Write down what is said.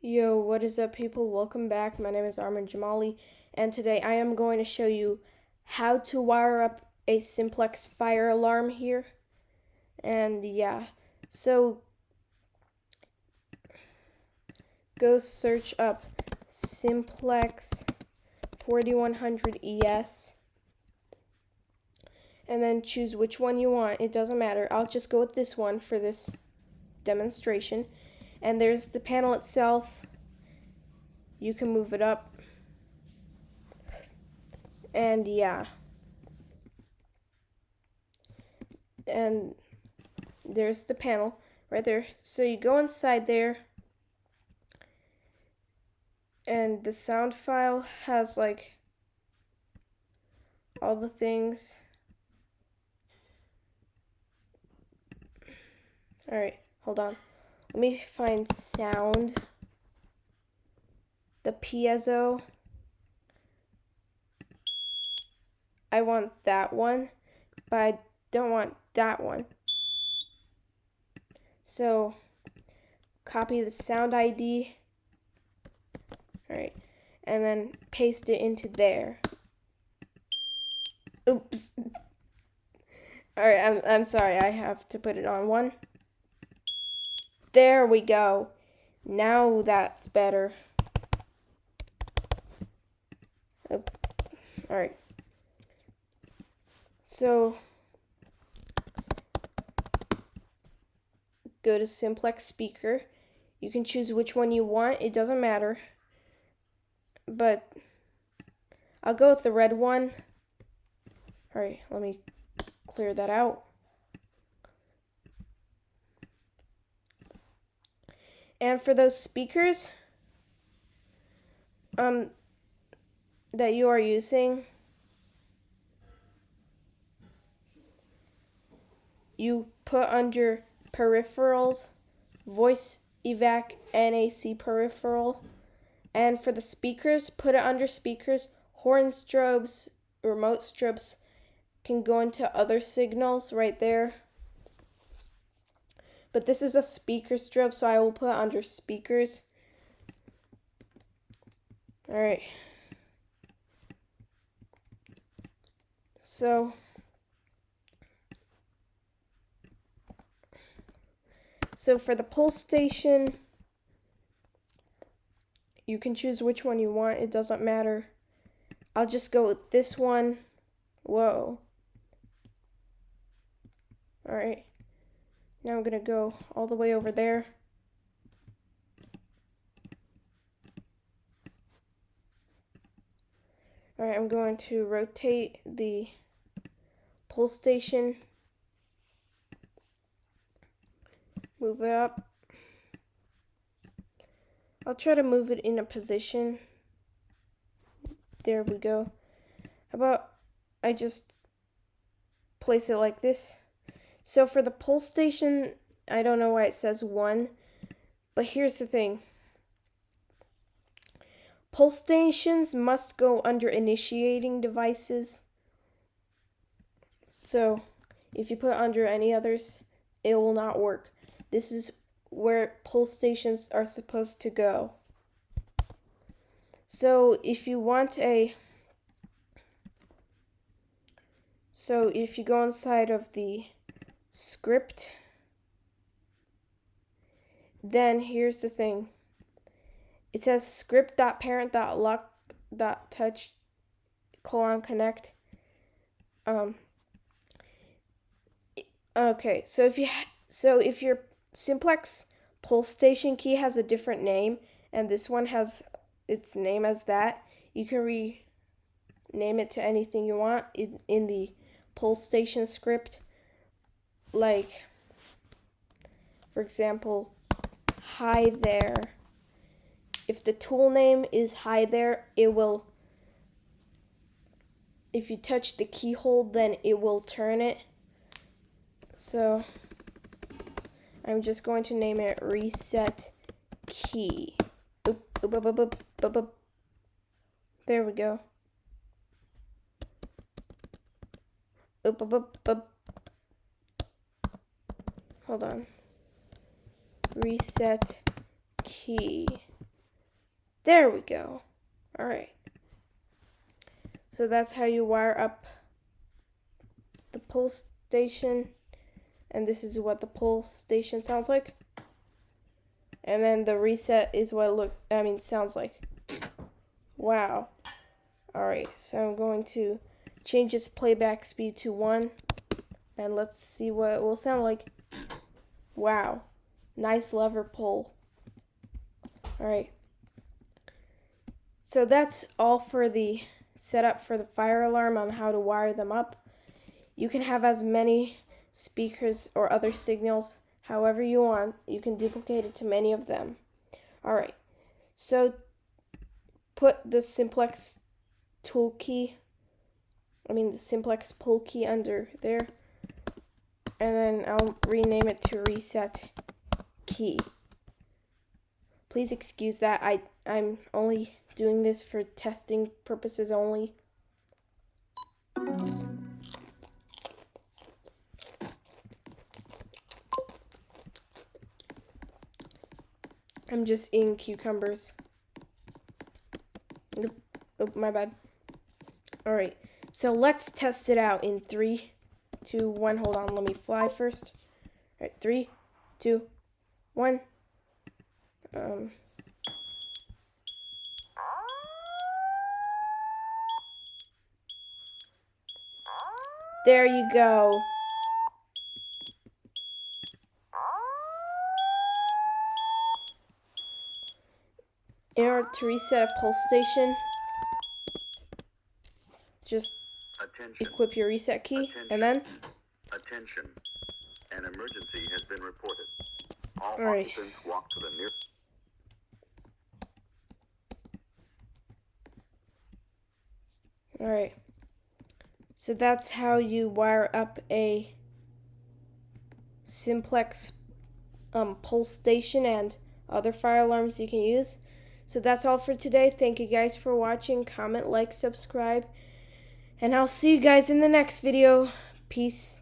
Yo, what is up, people? Welcome back. My name is Armin Jamali, and today I am going to show you how to wire up a Simplex fire alarm here. And yeah, so go search up Simplex 4100 ES, and then choose which one you want. It doesn't matter. I'll just go with this one for this demonstration. And there's the panel itself. You can move it up. And yeah. And there's the panel right there. So you go inside there. And the sound file has like all the things. Alright, hold on. Let me find sound. The piezo. I want that one, but I don't want that one. So copy the sound ID. Alright, and then paste it into there. Oops. Alright, I'm sorry, I have to put it on one. There we go. Now that's better. Alright. So go to Simplex speaker. You can choose which one you want. It doesn't matter. But I'll go with the red one. Alright, let me clear that out. And for those speakers that you are using, you put under peripherals, voice evac NAC peripheral. And for the speakers, put it under speakers. Horn strobes, remote strobes can go into other signals right there. But this is a speaker strobe, so I will put it under speakers. Alright. So for the pull station, you can choose which one you want. It doesn't matter. I'll just go with this one. Whoa. Alright. Now I'm going to go all the way over there. Alright, I'm going to rotate the pull station. Move it up. I'll try to move it in a position. There we go. How about I just place it like this? So for the pull station, I don't know why it says 1, but here's the thing. Pull stations must go under initiating devices. So if you put under any others, it will not work. This is where pull stations are supposed to go. So if you go inside of the script, then here's the thing. It says script.parent.lock.touch : connect. Okay, so if your Simplex pull station key has a different name, and this one has its name as that, you can rename it to anything you want in the pull station script. Like, for example, hi there. If the tool name is hi there, if you touch the keyhole, then it will turn it. So I'm just going to name it reset key. There we go. Hold on. Reset key. There we go. All right. So that's how you wire up the pull station. And this is what the pull station sounds like. And then the reset is what it sounds like. Wow. Alright, so I'm going to change its playback speed to 1. And let's see what it will sound like. Wow. Nice lever pull. Alright. So that's all for the setup for the fire alarm on how to wire them up. You can have as many speakers or other signals however you want. You can duplicate it to many of them. Alright. So put the Simplex tool key, the Simplex pull key under there, and then I'll rename it to reset key. Please excuse that. I'm only doing this for testing purposes only. I'm just eating cucumbers. Oh, my bad. Alright, so let's test it out in 3, 2, 1. Hold on, let me fly first. Alright, 3, 2, 1. There you go. In order to reset a pulse station, just equip your reset key, and then... Attention. An emergency has been reported. All Alright. occupants walk to the near... Alright. So that's how you wire up a Simplex pulse station and other fire alarms you can use. So that's all for today. Thank you guys for watching. Comment, like, subscribe. And I'll see you guys in the next video. Peace.